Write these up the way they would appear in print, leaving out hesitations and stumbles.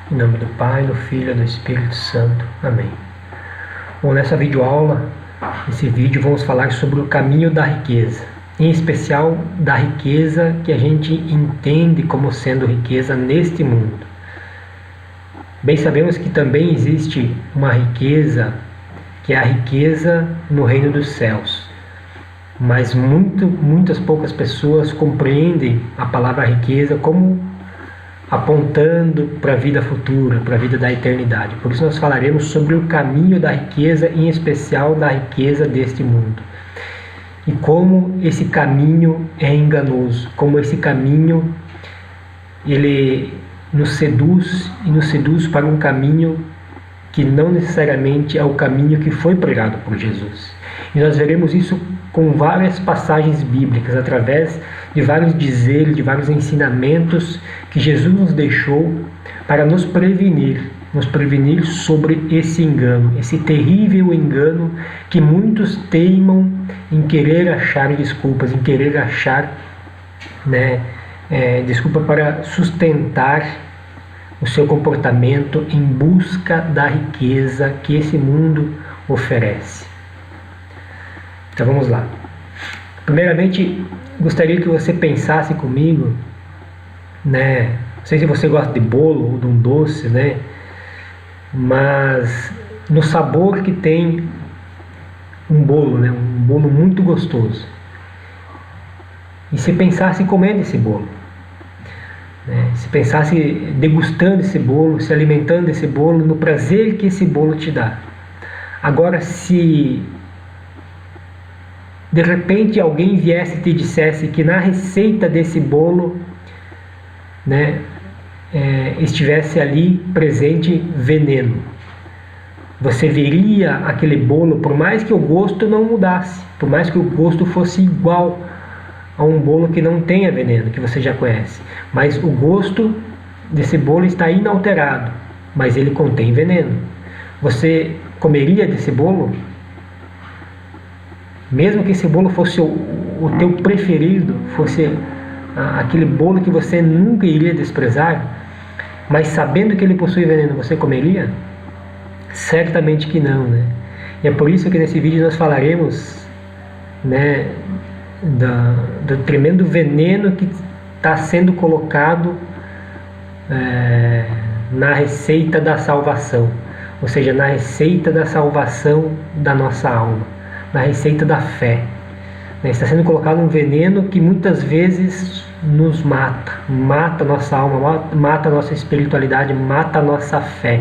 Em nome do Pai, do Filho e do Espírito Santo. Amém. Bom, nessa videoaula, nesse vídeo, vamos falar sobre o caminho da riqueza. Em especial, da riqueza que a gente entende como sendo riqueza neste mundo. Bem sabemos que também existe uma riqueza, que é a riqueza no reino dos céus. Mas muitas poucas pessoas compreendem a palavra riqueza como apontando para a vida futura, para a vida da eternidade. Por isso nós falaremos sobre o caminho da riqueza, em especial da riqueza deste mundo. E como esse caminho é enganoso, como esse caminho ele nos seduz e nos seduz para um caminho que não necessariamente é o caminho que foi pregado por Jesus. E nós veremos isso com várias passagens bíblicas, através de vários dizeres, de vários ensinamentos que Jesus nos deixou para nos prevenir sobre esse engano, esse terrível engano que muitos teimam em querer achar desculpas, em querer achar desculpa para sustentar o seu comportamento em busca da riqueza que esse mundo oferece. Então vamos lá. Primeiramente, gostaria que você pensasse comigo, não sei se você gosta de bolo ou de um doce, mas no sabor que tem um bolo, um bolo muito gostoso. E se pensasse comendo esse bolo, se pensasse degustando esse bolo, se alimentando desse bolo, no prazer que esse bolo te dá. Agora, se de repente alguém viesse e te dissesse que na receita desse bolo estivesse ali presente veneno, você veria aquele bolo, por mais que o gosto não mudasse, por mais que o gosto fosse igual a um bolo que não tenha veneno, que você já conhece, mas o gosto desse bolo está inalterado, mas ele contém veneno. Você comeria desse bolo? Mesmo que esse bolo fosse o teu preferido, fosse aquele bolo que você nunca iria desprezar, mas sabendo que ele possui veneno, você comeria? Certamente que não, E é por isso que nesse vídeo nós falaremos, do tremendo veneno que está sendo colocado na receita da salvação, ou seja, na receita da salvação da nossa alma, na receita da fé. Está sendo colocado um veneno que muitas vezes nos mata a nossa alma, mata a nossa espiritualidade, mata a nossa fé.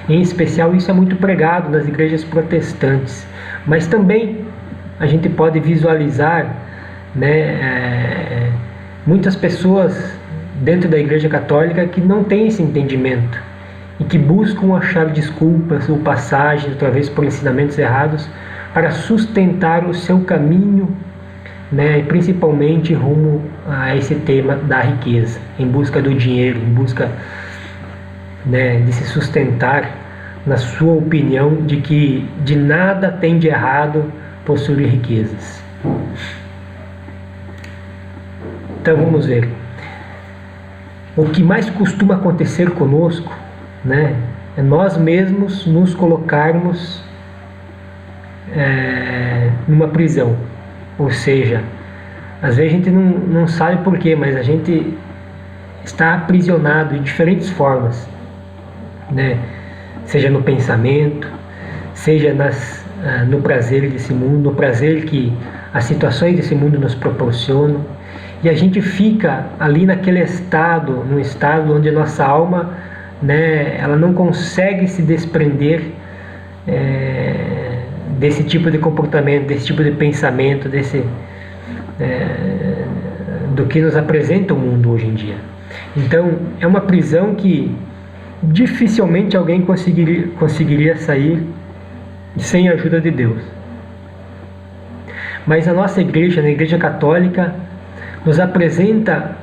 Em especial isso é muito pregado nas igrejas protestantes, mas também a gente pode visualizar muitas pessoas dentro da igreja católica que não têm esse entendimento e que buscam achar desculpas ou passagens, talvez por ensinamentos errados, para sustentar o seu caminho, principalmente rumo a esse tema da riqueza, em busca do dinheiro, em busca de se sustentar na sua opinião de que de nada tem de errado possuir riquezas. Então vamos ver. O que mais costuma acontecer conosco, é nós mesmos nos colocarmos numa prisão. Ou seja, às vezes a gente não sabe porquê, mas a gente está aprisionado de diferentes formas, seja no pensamento, seja no prazer desse mundo, no prazer que as situações desse mundo nos proporcionam, e a gente fica ali naquele estado, num estado onde a nossa alma, ela não consegue se desprender desse tipo de comportamento, desse tipo de pensamento, do que nos apresenta o mundo hoje em dia. Então, é uma prisão que dificilmente alguém conseguiria sair sem a ajuda de Deus. Mas a nossa igreja, na Igreja Católica, nos apresenta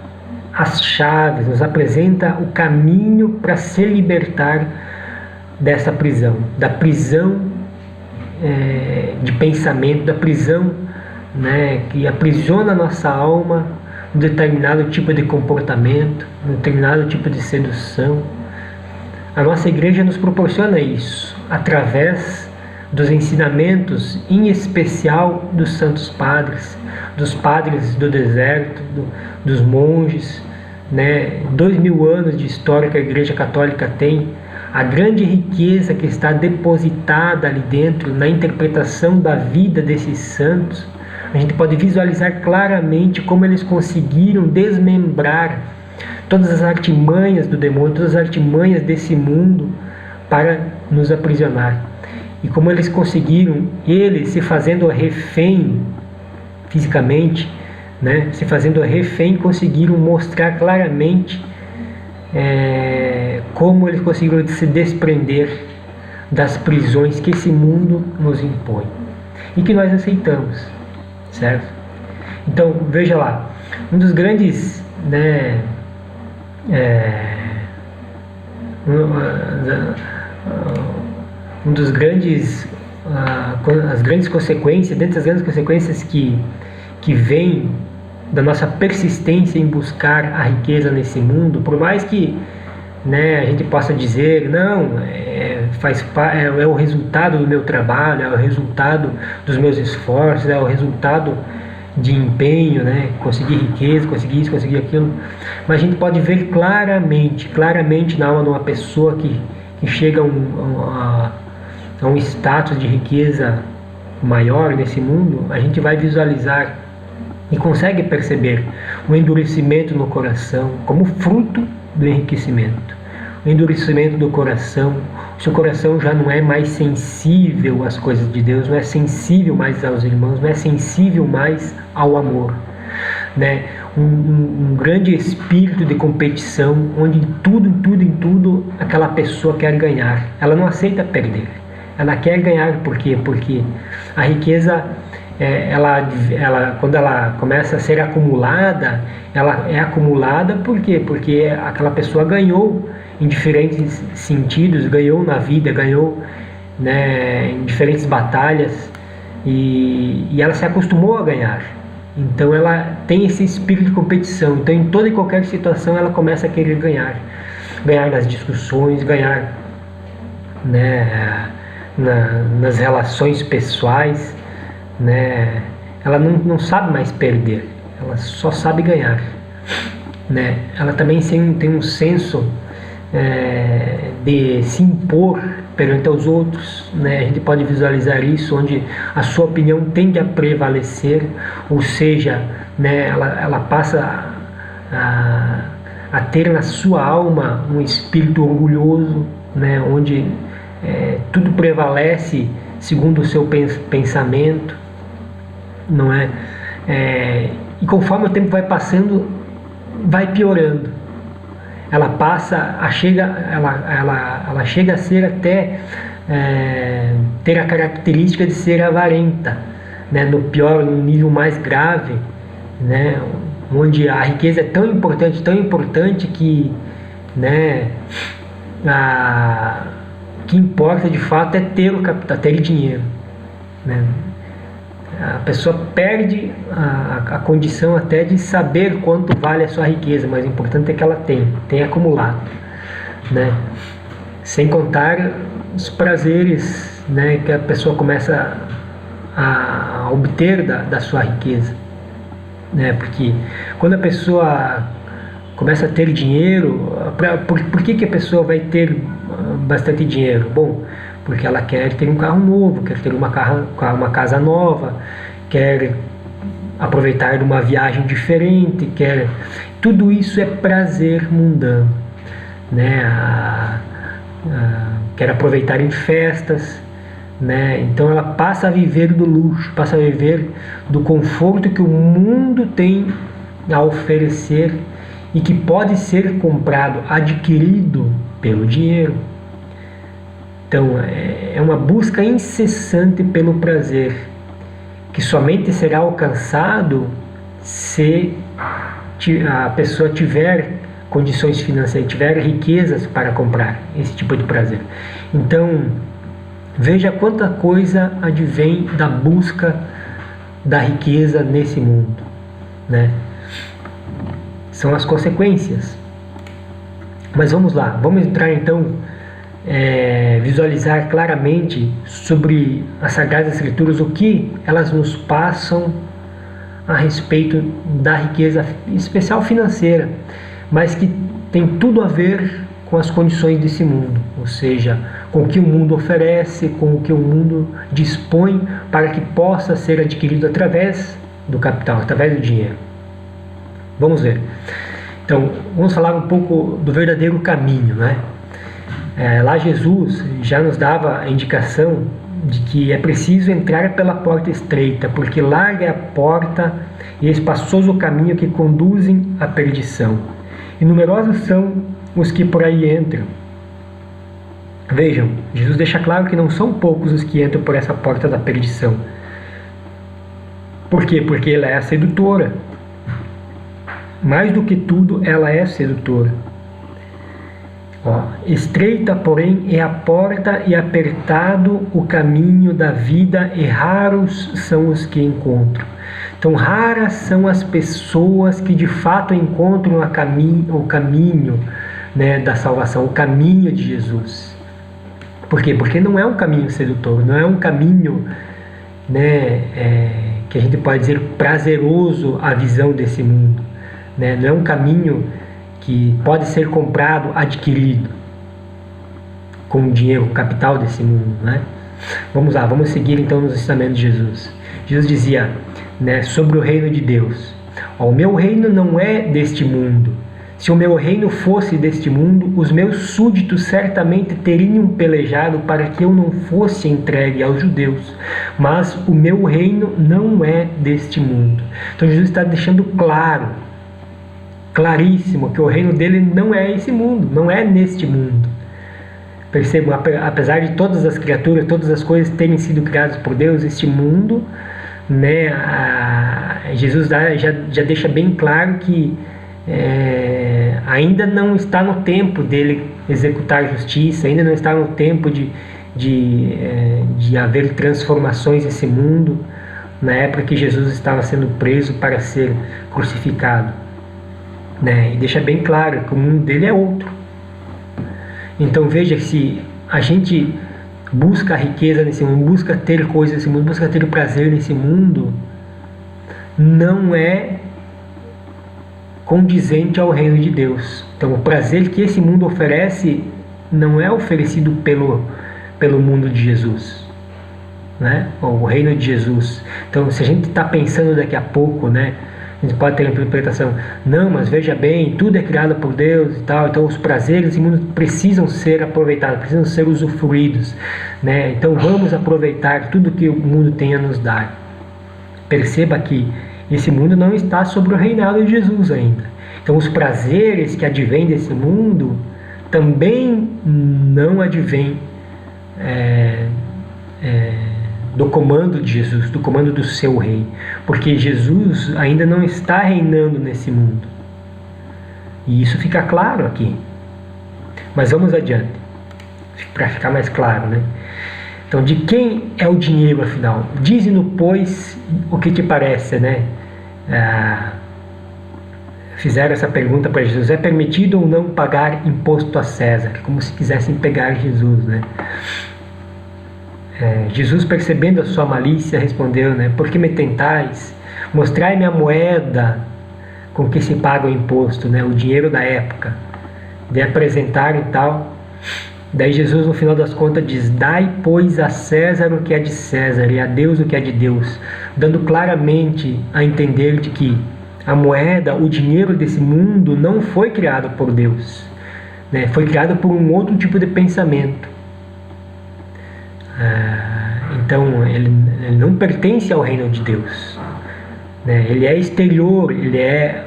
as chaves, nos apresenta o caminho para se libertar dessa prisão, da prisão de pensamento, da prisão que aprisiona a nossa alma um determinado tipo de comportamento, um determinado tipo de sedução, A nossa igreja nos proporciona isso, através dos ensinamentos, em especial dos santos padres, dos padres do deserto, dos monges, né? 2000 anos de história que a Igreja Católica tem, a grande riqueza que está depositada ali dentro na interpretação da vida desses santos. A gente pode visualizar claramente como eles conseguiram desmembrar todas as artimanhas do demônio, todas as artimanhas desse mundo para nos aprisionar. E como eles conseguiram, eles se fazendo refém fisicamente, né, se fazendo refém, conseguiram mostrar claramente como eles conseguiram se desprender das prisões que esse mundo nos impõe e que nós aceitamos, certo? Então, veja lá, um dos grandes, né, um dos grandes, as grandes consequências, dentre as grandes consequências que vêm da nossa persistência em buscar a riqueza nesse mundo, por mais que, né, a gente possa dizer, não, é o resultado do meu trabalho, é o resultado dos meus esforços, é o resultado de empenho, né, conseguir riqueza, conseguir isso, conseguir aquilo, mas a gente pode ver claramente na alma de uma pessoa que chega a um status de riqueza maior nesse mundo, a gente vai visualizar e consegue perceber o endurecimento no coração como fruto do enriquecimento. O endurecimento do coração, o seu coração já não é mais sensível às coisas de Deus, não é sensível mais aos irmãos, não é sensível mais ao amor, né? Um grande espírito de competição, onde em tudo aquela pessoa quer ganhar. Ela não aceita perder, ela quer ganhar. Por quê? Porque a riqueza, quando ela começa a ser acumulada, ela é acumulada por quê? Porque aquela pessoa ganhou em diferentes sentidos, ganhou na vida, ganhou, né, em diferentes batalhas, e ela se acostumou a ganhar. Então ela tem esse espírito de competição. Então em toda e qualquer situação ela começa a querer ganhar nas discussões, ganhar, né, nas relações pessoais, né? Ela não sabe mais perder, ela só sabe ganhar, né? Ela também tem um senso de se impor perante aos outros, né? A gente pode visualizar isso, onde a sua opinião tende a prevalecer, ou seja, né, ela passa a ter na sua alma um espírito orgulhoso, né, onde tudo prevalece segundo o seu pensamento, não é? E conforme o tempo vai passando, vai piorando. Ela chega a ser até ter a característica de ser avarenta, né? No nível mais grave, né? Onde a riqueza é tão importante que, né, o que importa de fato é ter o capital, ter dinheiro, né? A pessoa perde a condição até de saber quanto vale a sua riqueza, mas o importante é que ela tem acumulado, né? Sem contar os prazeres, né, que a pessoa começa a obter da sua riqueza, né? Porque quando a pessoa começa a ter dinheiro, por que a pessoa vai ter bastante dinheiro? Bom, porque ela quer ter um carro novo, quer ter uma casa nova, quer aproveitar de uma viagem diferente, tudo isso é prazer mundano, né? Quer aproveitar em festas, né? Então ela passa a viver do luxo, passa a viver do conforto que o mundo tem a oferecer e que pode ser comprado, adquirido pelo dinheiro. Então é uma busca incessante pelo prazer, que somente será alcançado se a pessoa tiver condições financeiras, tiver riquezas para comprar esse tipo de prazer. Então veja quanta coisa advém da busca da riqueza nesse mundo, né? São as consequências. Mas vamos lá, vamos entrar então visualizar claramente sobre as Sagradas Escrituras o que elas nos passam a respeito da riqueza, em especial financeira, mas que tem tudo a ver com as condições desse mundo, ou seja, com o que o mundo oferece, com o que o mundo dispõe para que possa ser adquirido através do capital, através do dinheiro. Vamos ver. Então, vamos falar um pouco do verdadeiro caminho, né? Lá Jesus já nos dava a indicação de que é preciso entrar pela porta estreita, porque larga é a porta e espaçoso o caminho que conduzem à perdição. E numerosos são os que por aí entram. Vejam, Jesus deixa claro que não são poucos os que entram por essa porta da perdição. Por quê? Porque ela é sedutora. Mais do que tudo, ela é sedutora. Estreita, porém, é a porta e apertado o caminho da vida, e raros são os que encontram. Então, raras são as pessoas que de fato encontram o caminho, né, da salvação, o caminho de Jesus. Por quê? Porque não é um caminho sedutor, não é um caminho, né, que a gente pode dizer prazeroso à visão desse mundo, né? Não é um caminho que pode ser comprado, adquirido com o dinheiro, o capital desse mundo, né? Vamos lá, vamos seguir então nos ensinamentos de Jesus. Jesus dizia, né, sobre o reino de Deus: o meu reino não é deste mundo. Se o meu reino fosse deste mundo, os meus súditos certamente teriam pelejado para que eu não fosse entregue aos judeus. Mas o meu reino não é deste mundo. Então Jesus está deixando claro, claríssimo, que o reino dele não é esse mundo, não é neste mundo. Percebam, apesar de todas as criaturas, todas as coisas terem sido criadas por Deus, este mundo, né, Jesus já deixa bem claro que ainda não está no tempo dele executar justiça, ainda não está no tempo de haver transformações nesse mundo, na época que Jesus estava sendo preso para ser crucificado, né? E deixa bem claro que o mundo dele é outro. Então veja, se a gente busca a riqueza nesse mundo, busca ter coisas nesse mundo, busca ter prazer nesse mundo, não é condizente ao reino de Deus. Então o prazer que esse mundo oferece não é oferecido pelo mundo de Jesus, né? O reino de Jesus. Então se a gente está pensando daqui a pouco, né, a gente pode ter a interpretação, não, mas veja bem, tudo é criado por Deus e tal, então os prazeres desse mundo precisam ser aproveitados, precisam ser usufruídos, né? Então vamos aproveitar tudo que o mundo tem a nos dar. Perceba que esse mundo não está sobre o reinado de Jesus ainda. Então os prazeres que advêm desse mundo também não advêm do comando de Jesus, do comando do seu rei, porque Jesus ainda não está reinando nesse mundo, e isso fica claro aqui. Mas vamos adiante, para ficar mais claro, né? Então, de quem é o dinheiro, afinal? Dize-nos, pois, o que te parece, né? Fizeram essa pergunta para Jesus: é permitido ou não pagar imposto a César? Como se quisessem pegar Jesus, né? Jesus, percebendo a sua malícia, respondeu, né: por que me tentais? Mostrai-me a moeda com que se paga o imposto, né? O dinheiro da época. De apresentar e tal. Daí Jesus, no final das contas, diz: dai, pois, a César o que é de César e a Deus o que é de Deus, dando claramente a entender de que a moeda, o dinheiro desse mundo não foi criado por Deus, né? Foi criado por um outro tipo de pensamento. Então ele não pertence ao reino de Deus, né? Ele é exterior, ele é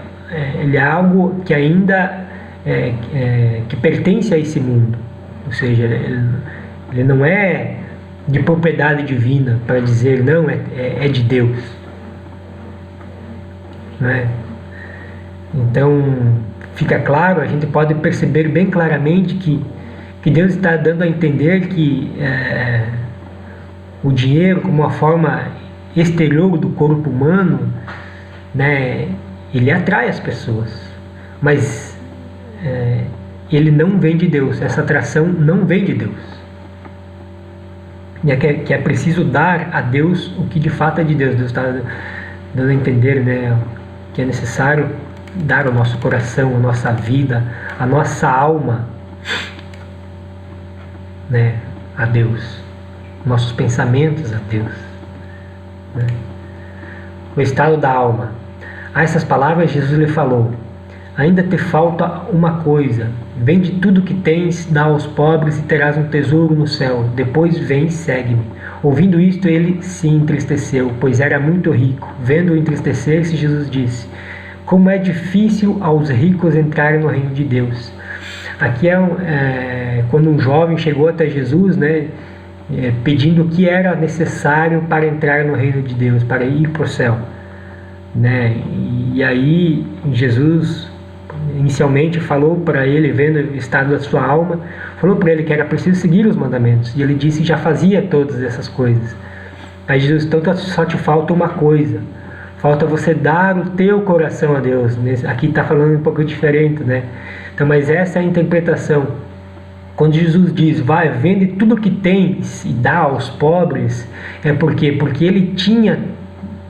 algo que ainda que pertence a esse mundo, ou seja, ele não é de propriedade divina para dizer não, é de Deus, né? Então fica claro, a gente pode perceber bem claramente que Deus está dando a entender que o dinheiro, como uma forma exterior do corpo humano, né, ele atrai as pessoas, mas ele não vem de Deus, essa atração não vem de Deus. E que é preciso dar a Deus o que de fato é de Deus. Deus está dando a entender, né, que é necessário dar o nosso coração, a nossa vida, a nossa alma, né, a Deus, nossos pensamentos a Deus, né? O estado da alma. A essas palavras Jesus lhe falou: ainda te falta uma coisa, vende tudo que tens, dá aos pobres e terás um tesouro no céu, depois vem e segue-me. Ouvindo isto, ele se entristeceu, pois era muito rico. Vendo-o entristecer-se, Jesus disse: como é difícil aos ricos entrarem no reino de Deus. Aqui quando um jovem chegou até Jesus, né, pedindo o que era necessário para entrar no reino de Deus, para ir para o céu, né? E aí Jesus inicialmente falou para ele, vendo o estado da sua alma, falou para ele que era preciso seguir os mandamentos, e ele disse que já fazia todas essas coisas. Aí Jesus: então só te falta uma coisa, falta você dar o teu coração a Deus. Aqui está falando um pouco diferente, né? Então, mas essa é a interpretação. Quando Jesus diz: vai, vende tudo que tens e dá aos pobres, é porque ele tinha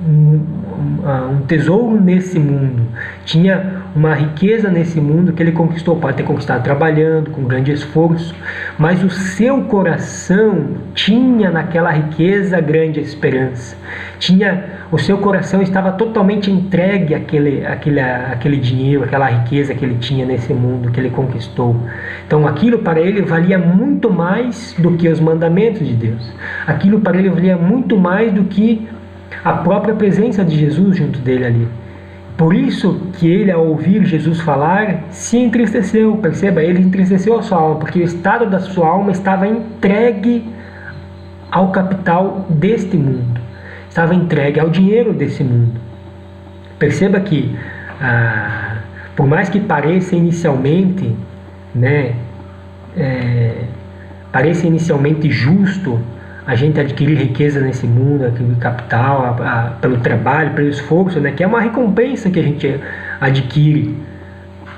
um tesouro nesse mundo, tinha uma riqueza nesse mundo que ele conquistou. Pode ter conquistado trabalhando, com grande esforço, mas o seu coração tinha naquela riqueza grande esperança. O seu coração estava totalmente entregue àquele dinheiro, àquela riqueza que ele tinha nesse mundo, que ele conquistou. Então aquilo para ele valia muito mais do que os mandamentos de Deus. Aquilo para ele valia muito mais do que a própria presença de Jesus junto dele ali. Por isso que ele, ao ouvir Jesus falar, se entristeceu. Perceba, ele entristeceu a sua alma, porque o estado da sua alma estava entregue ao capital deste mundo, estava entregue ao dinheiro desse mundo. Perceba que, por mais que pareça inicialmente, né, pareça inicialmente justo a gente adquirir riqueza nesse mundo, adquirir capital, pelo trabalho, pelo esforço, né, que é uma recompensa que a gente adquire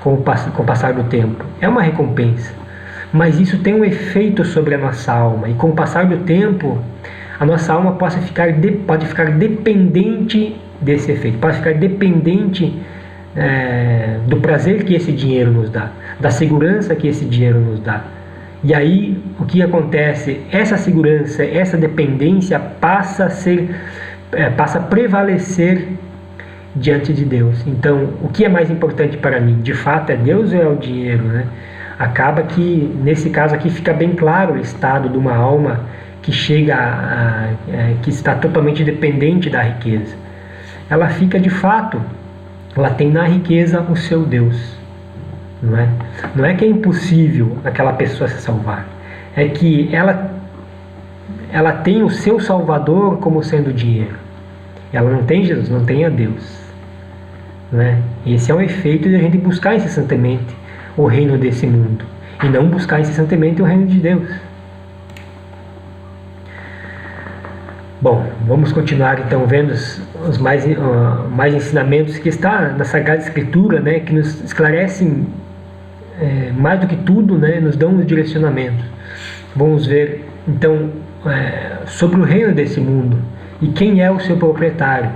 com o passar do tempo. É uma recompensa. Mas isso tem um efeito sobre a nossa alma. E com o passar do tempo, a nossa alma pode ficar dependente desse efeito. Pode ficar dependente do prazer que esse dinheiro nos dá, da segurança que esse dinheiro nos dá. E aí, o que acontece? Essa segurança, essa dependência passa a prevalecer diante de Deus. Então, o que é mais importante para mim? De fato, é Deus ou é o dinheiro, né? Acaba que, nesse caso aqui, fica bem claro o estado de uma alma que que está totalmente dependente da riqueza. Ela fica, de fato, ela tem na riqueza o seu Deus. Não é que é impossível aquela pessoa se salvar, é que ela tem o seu Salvador como sendo dinheiro. Ela não tem Jesus, não tem a Deus, Esse é o efeito de a gente buscar incessantemente o reino desse mundo e não buscar incessantemente o reino de Deus. Bom, vamos continuar então vendo os mais ensinamentos que está na Sagrada Escritura, né, que nos esclarecem mais do que tudo, né, nos dão os direcionamentos. Vamos ver então sobre o reino desse mundo e quem é o seu proprietário.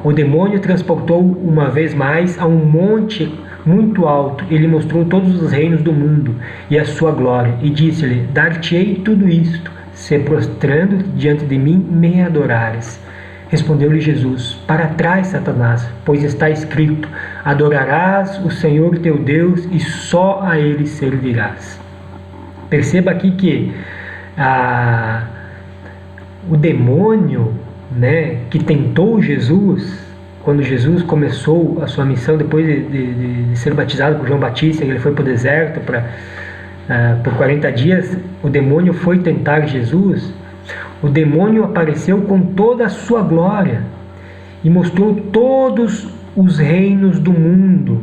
O demônio transportou uma vez mais a um monte muito alto. Ele mostrou todos os reinos do mundo e a sua glória, e disse-lhe: dar-te-ei tudo isto, se prostrando diante de mim me adorares. Respondeu-lhe Jesus: para trás, Satanás, pois está escrito: adorarás o Senhor teu Deus e só a Ele servirás. Perceba aqui que o demônio, né, que tentou Jesus, quando Jesus começou a sua missão, depois de ser batizado por João Batista, ele foi para o deserto por 40 dias, o demônio foi tentar Jesus. O demônio apareceu com toda a sua glória e mostrou todos os reinos do mundo.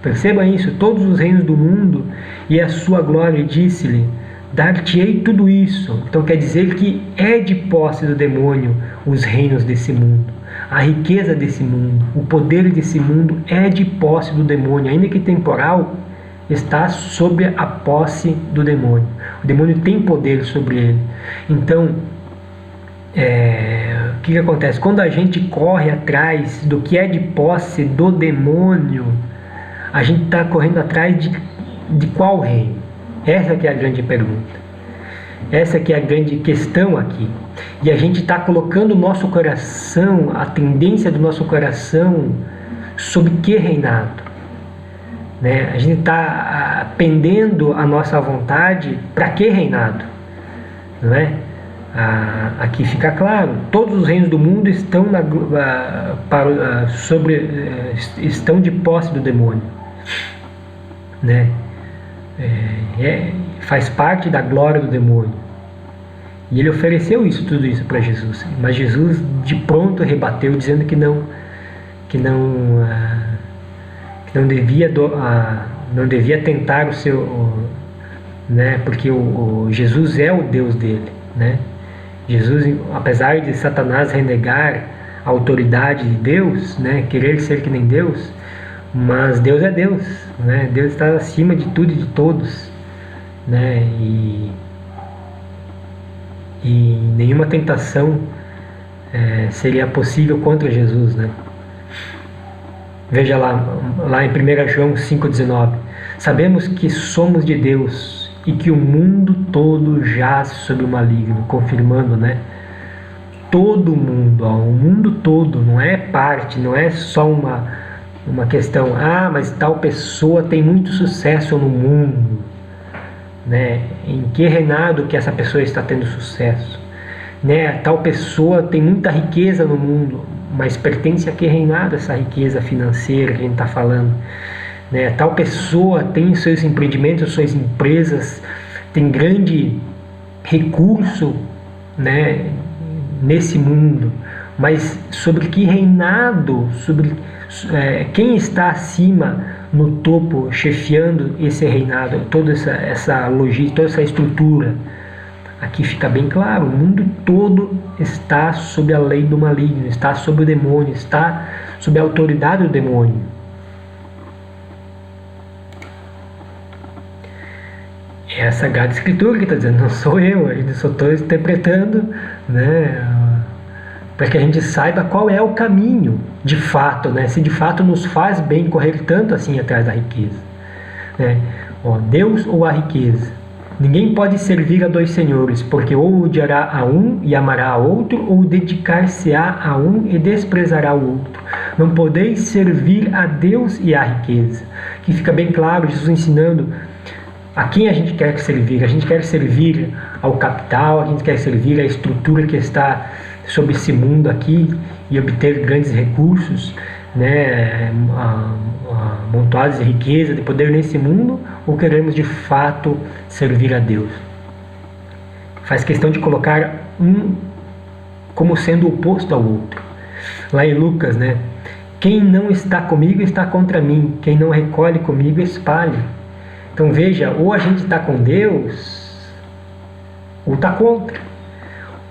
Perceba isso, todos os reinos do mundo e a sua glória, e disse-lhe: dar-te-ei tudo isso. Então quer dizer que é de posse do demônio os reinos desse mundo, a riqueza desse mundo, o poder desse mundo é de posse do demônio, ainda que temporal, está sob a posse do demônio. O demônio tem poder sobre ele. Então, o que acontece? Quando a gente corre atrás do que é de posse do demônio, a gente está correndo atrás de qual reino? Essa que é a grande pergunta. Essa que é a grande questão aqui. E a gente está colocando o nosso coração, a tendência do nosso coração, sob que reinado? Né? A gente está pendendo a nossa vontade para que reinado? Não é? Aqui fica claro, todos os reinos do mundo estão, estão de posse do demônio. Né? Faz parte da glória do demônio. E ele ofereceu tudo isso para Jesus. Mas Jesus de pronto rebateu, dizendo que não devia tentar o seu, né? Porque Jesus é o Deus dele, né? Jesus, apesar de Satanás renegar a autoridade de Deus, né? Querer ser que nem Deus, mas Deus é Deus, né? Deus está acima de tudo e de todos, né? E nenhuma tentação seria possível contra Jesus, né? Veja lá em 1 João 5,19. Sabemos que somos de Deus e que o mundo todo jaz sob o maligno, confirmando, né? Todo mundo, o mundo todo, não é parte, não é só uma questão, mas tal pessoa tem muito sucesso no mundo, né? Em que reinado que essa pessoa está tendo sucesso? Né? Tal pessoa tem muita riqueza no mundo, mas pertence a que reinado essa riqueza financeira que a gente está falando? Né? Tal pessoa tem seus empreendimentos, suas empresas, tem grande recurso, né, nesse mundo, mas sobre que reinado, sobre quem está acima, no topo, chefiando esse reinado, toda essa logística, toda essa estrutura? Aqui fica bem claro, o mundo todo está sob a lei do maligno, está sob o demônio, está sob a autoridade do demônio. É a Sagrada Escritura que está dizendo, não sou eu, eu só estou interpretando, né, para que a gente saiba qual é o caminho, de fato, né, se de fato nos faz bem correr tanto assim atrás da riqueza. Né? Deus ou a riqueza? Ninguém pode servir a dois senhores, porque ou odiará a um e amará a outro, ou dedicar-se-á a um e desprezará o outro. Não podeis servir a Deus e à riqueza. Que fica bem claro, Jesus ensinando a quem a gente quer servir. A gente quer servir ao capital, a gente quer servir à estrutura que está sobre esse mundo aqui e obter grandes recursos, né, amontoados de riqueza, de poder nesse mundo, ou queremos de fato servir a Deus? Faz questão de colocar um como sendo oposto ao outro. Lá em Lucas, né, quem não está comigo está contra mim, quem não recolhe comigo espalha. Então veja, ou a gente está com Deus ou está contra.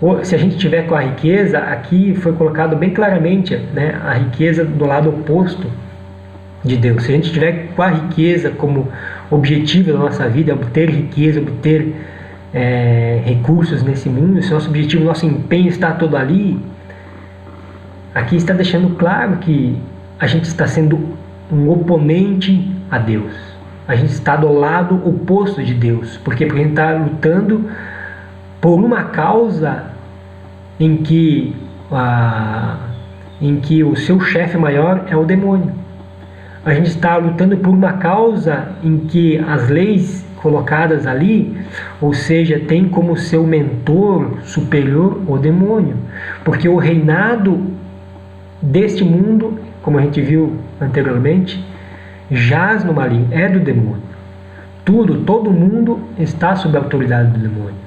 Ou, se a gente tiver com a riqueza, aqui foi colocado bem claramente, né, a riqueza do lado oposto de Deus. Se a gente estiver com a riqueza como objetivo da nossa vida, obter riqueza, obter recursos nesse mundo, se nosso objetivo, nosso empenho está todo ali, aqui está deixando claro que a gente está sendo um oponente a Deus. A gente está do lado oposto de Deus. Por quê? Porque a gente está lutando por uma causa em que o seu chefe maior é o demônio. A gente está lutando por uma causa em que as leis colocadas ali, ou seja, tem como seu mentor superior o demônio. Porque o reinado deste mundo, como a gente viu anteriormente, jaz no maligno, é do demônio. Todo mundo está sob a autoridade do demônio.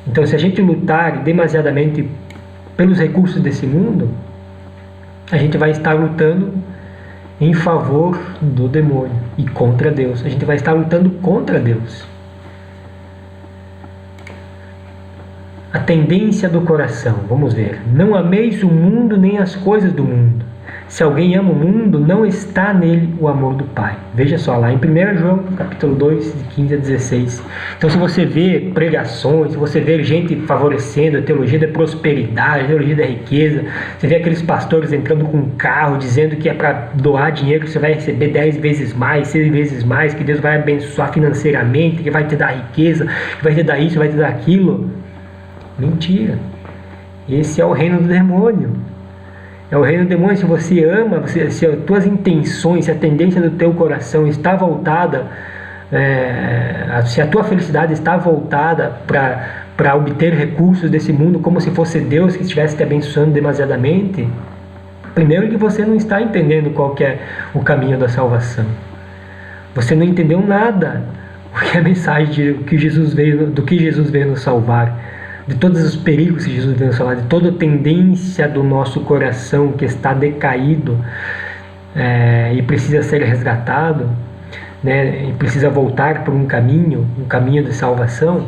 Então, se a gente lutar demasiadamente pelos recursos desse mundo, a gente vai estar lutando em favor do demônio e contra Deus. A gente vai estar lutando contra Deus. A tendência do coração, vamos ver. Não ameis o mundo nem as coisas do mundo. Se alguém ama o mundo, não está nele o amor do Pai. Veja só, lá em 1 João, capítulo 2, de 15 a 16. Então, se você vê pregações, se você vê gente favorecendo a teologia da prosperidade, a teologia da riqueza, você vê aqueles pastores entrando com um carro, dizendo que é para doar dinheiro, que você vai receber 10 vezes mais, 6 vezes mais, que Deus vai abençoar financeiramente, que vai te dar riqueza, que vai te dar isso, vai te dar aquilo. Mentira. Esse é o reino do demônio. É o reino do demônio. Se você ama, se as tuas intenções, se a tendência do teu coração está voltada, se a tua felicidade está voltada para obter recursos desse mundo, como se fosse Deus que estivesse te abençoando demasiadamente, primeiro que você não está entendendo qual que é o caminho da salvação. Você não entendeu nada o que é a mensagem do que Jesus veio nos salvar, de todos os perigos que Jesus veio nos salvar, de toda a tendência do nosso coração que está decaído e precisa ser resgatado, né, e precisa voltar por um caminho de salvação,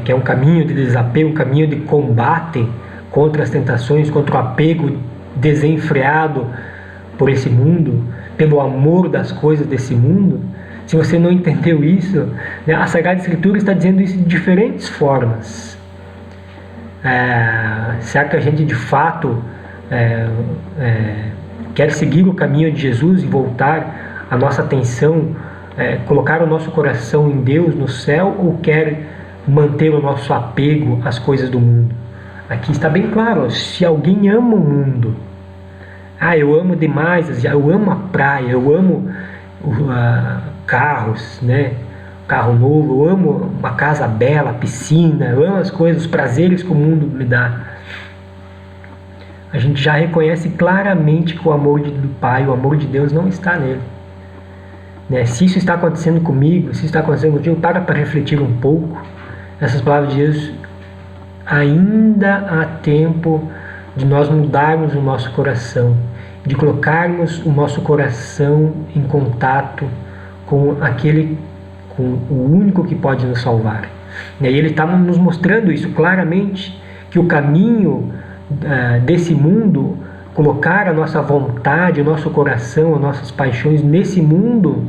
que é um caminho de desapego, um caminho de combate contra as tentações, contra o apego desenfreado por esse mundo, pelo amor das coisas desse mundo. Se você não entendeu isso, né, a Sagrada Escritura está dizendo isso de diferentes formas. Será que a gente de fato quer seguir o caminho de Jesus e voltar a nossa atenção, colocar o nosso coração em Deus, no céu, ou quer manter o nosso apego às coisas do mundo? Aqui está bem claro, se alguém ama o mundo, eu amo demais, eu amo a praia, eu amo carros, né? Carro novo, eu amo uma casa bela, piscina, eu amo as coisas, os prazeres que o mundo me dá. A gente já reconhece claramente que o amor do Pai, o amor de Deus não está nele. Né? Se isso está acontecendo comigo, se isso está acontecendo contigo, para refletir um pouco. Essas palavras de Deus, ainda há tempo de nós mudarmos o nosso coração, de colocarmos o nosso coração em contato com o único que pode nos salvar. E aí ele está nos mostrando isso claramente, que o caminho desse mundo, colocar a nossa vontade, o nosso coração, as nossas paixões nesse mundo,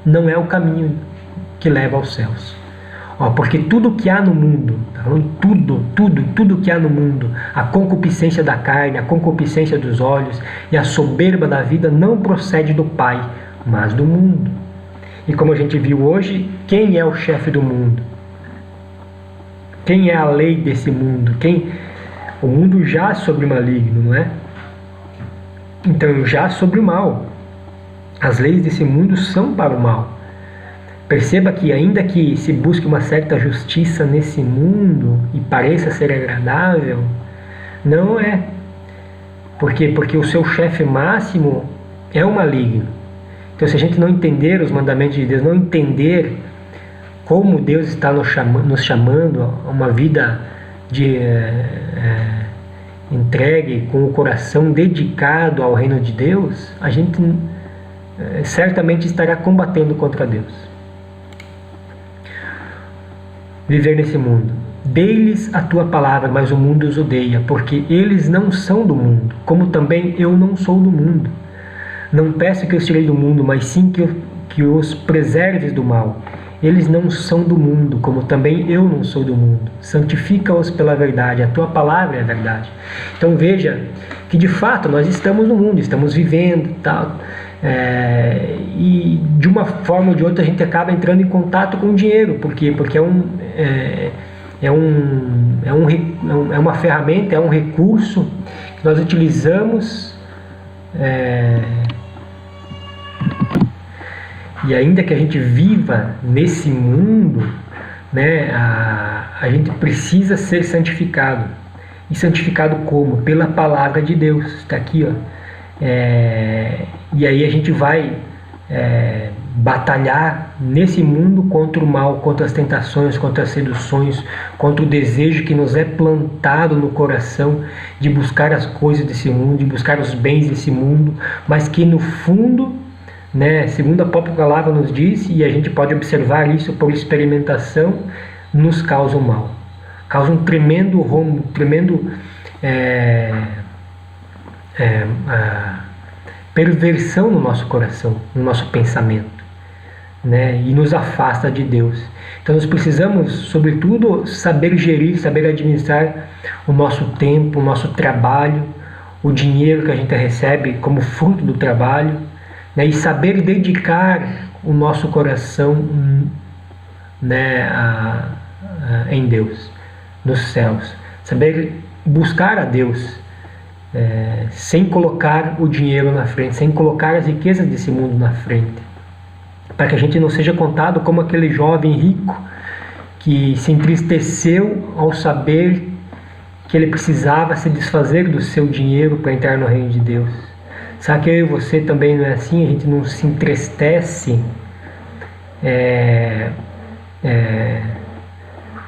não é o caminho que leva aos céus. Porque tudo que há no mundo, tudo que há no mundo, a concupiscência da carne, a concupiscência dos olhos e a soberba da vida não procede do Pai, mas do mundo. E como a gente viu hoje, quem é o chefe do mundo? Quem é a lei desse mundo? O mundo jaz sobre o maligno, não é? Então, jaz sobre o mal. As leis desse mundo são para o mal. Perceba que ainda que se busque uma certa justiça nesse mundo e pareça ser agradável, não é. Por quê? Porque o seu chefe máximo é o maligno. Então, se a gente não entender os mandamentos de Deus, não entender como Deus está nos chamando a uma vida de entregue, com o coração dedicado ao reino de Deus, a gente certamente estará combatendo contra Deus. Viver nesse mundo. Dei-lhes a tua palavra, mas o mundo os odeia, porque eles não são do mundo, como também eu não sou do mundo. Não peço que os tirei do mundo, mas sim que os preserves do mal. Eles não são do mundo, como também eu não sou do mundo. Santifica-os pela verdade, a tua palavra é a verdade. Então veja que de fato nós estamos no mundo, estamos vivendo, tal. E de uma forma ou de outra a gente acaba entrando em contato com o dinheiro. Por quê? Porque é uma ferramenta, é um recurso que nós utilizamos, e ainda que a gente viva nesse mundo, né, a gente precisa ser santificado. E santificado como? Pela palavra de Deus. Está aqui, ó. E aí a gente vai batalhar nesse mundo contra o mal, contra as tentações, contra as seduções, contra o desejo que nos é plantado no coração de buscar as coisas desse mundo, de buscar os bens desse mundo, mas que no fundo, né, segundo a própria palavra nos diz, e a gente pode observar isso por experimentação, nos causa o mal. Causa um tremendo rombo, perversão no nosso coração, no nosso pensamento, né? E nos afasta de Deus. Então nós precisamos, sobretudo, saber gerir, saber administrar o nosso tempo, o nosso trabalho, o dinheiro que a gente recebe como fruto do trabalho, né? E saber dedicar o nosso coração, né, em Deus, nos céus. Saber buscar a Deus, sem colocar o dinheiro na frente, sem colocar as riquezas desse mundo na frente, para que a gente não seja contado como aquele jovem rico que se entristeceu ao saber que ele precisava se desfazer do seu dinheiro para entrar no reino de Deus. Sabe que eu e você também não é assim? A gente não se entristece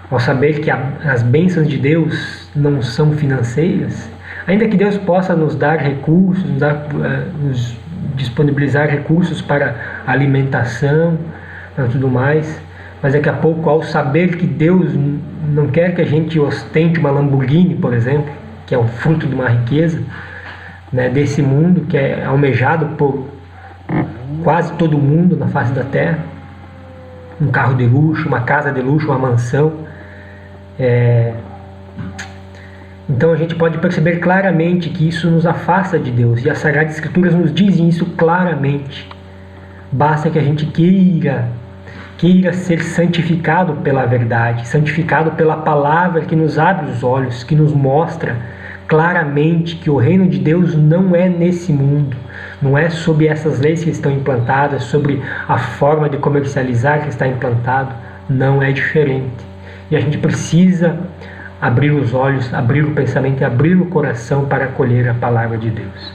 ao saber que as bênçãos de Deus não são financeiras, ainda que Deus possa nos dar recursos, nos disponibilizar recursos para alimentação e tudo mais, mas daqui a pouco, ao saber que Deus não quer que a gente ostente uma Lamborghini, por exemplo, que é o fruto de uma riqueza, né, desse mundo que é almejado por quase todo mundo na face da terra, um carro de luxo, uma casa de luxo, uma mansão. Então a gente pode perceber claramente que isso nos afasta de Deus, e as Sagradas Escrituras nos dizem isso claramente. Basta que a gente queira ser santificado pela verdade, santificado pela palavra que nos abre os olhos, que nos mostra claramente que o reino de Deus não é nesse mundo, não é sobre essas leis que estão implantadas, sobre a forma de comercializar que está implantado, não é diferente. E a gente precisa abrir os olhos, abrir o pensamento e abrir o coração para acolher a palavra de Deus.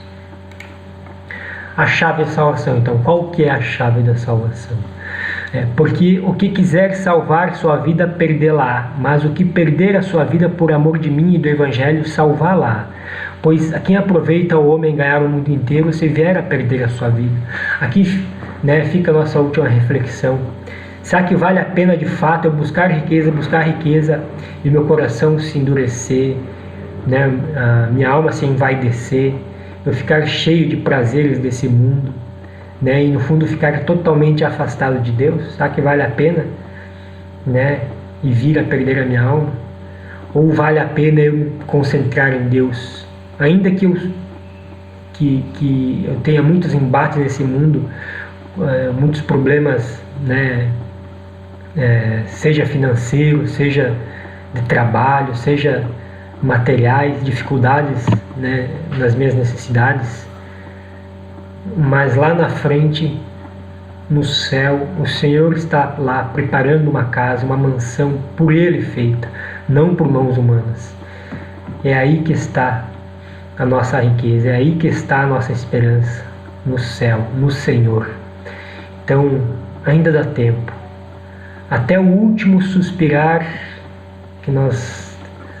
A chave da salvação, então, qual que é a chave da salvação? Porque o que quiser salvar sua vida, perdê-la, mas o que perder a sua vida por amor de mim e do Evangelho, salvá-la. Pois a quem aproveita o homem ganhar o mundo inteiro, se vier a perder a sua vida. Aqui, né, fica a nossa última reflexão. Será que vale a pena de fato eu buscar riqueza e meu coração se endurecer, né, a minha alma se envaidecer, eu ficar cheio de prazeres desse mundo, né, e no fundo ficar totalmente afastado de Deus? Será que vale a pena, né, e vir a perder a minha alma? Ou vale a pena eu me concentrar em Deus? Ainda que eu tenha muitos embates nesse mundo, muitos problemas, né, seja financeiro, seja de trabalho, seja materiais, dificuldades, né, nas minhas necessidades, mas lá na frente, no céu, o Senhor está lá preparando uma casa, uma mansão por Ele feita, não por mãos humanas. É aí que está a nossa riqueza, é aí que está a nossa esperança, no céu, no Senhor. Então, ainda dá tempo. Até o último suspirar que nós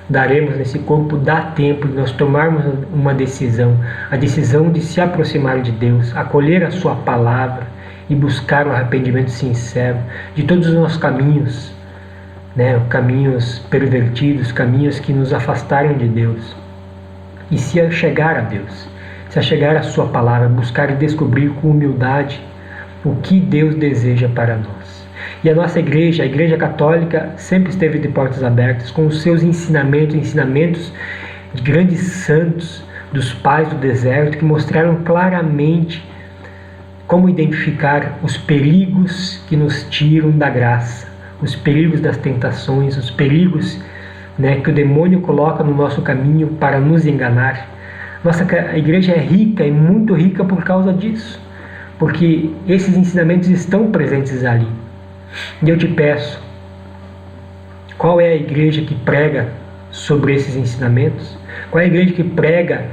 daremos nesse corpo, dá tempo de nós tomarmos uma decisão, a decisão de se aproximar de Deus, acolher a sua palavra e buscar um arrependimento sincero de todos os nossos caminhos, né, caminhos pervertidos, caminhos que nos afastaram de Deus, e se achegar a Deus, se achegar à sua palavra, buscar e descobrir com humildade o que Deus deseja para nós. E a nossa igreja, a Igreja Católica, sempre esteve de portas abertas com os seus ensinamentos de grandes santos, dos pais do deserto, que mostraram claramente como identificar os perigos que nos tiram da graça, os perigos das tentações, os perigos, né, que o demônio coloca no nosso caminho para nos enganar. A igreja é rica e muito rica por causa disso, porque esses ensinamentos estão presentes ali. E eu te peço, qual é a igreja que prega sobre esses ensinamentos? Qual é a igreja que prega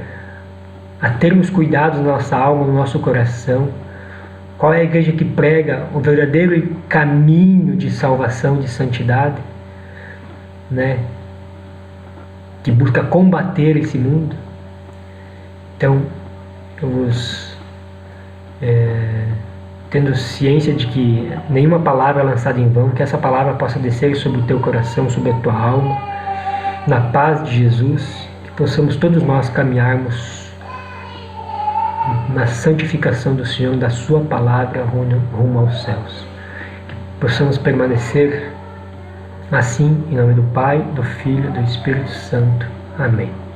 a termos cuidado na nossa alma, no nosso coração? Qual é a igreja que prega o verdadeiro caminho de salvação, de santidade, né, que busca combater esse mundo? Então, eu vos tendo ciência de que nenhuma palavra é lançada em vão, que essa palavra possa descer sobre o teu coração, sobre a tua alma, na paz de Jesus, que possamos todos nós caminharmos na santificação do Senhor, da sua palavra rumo aos céus. Que possamos permanecer assim, em nome do Pai, do Filho e do Espírito Santo. Amém.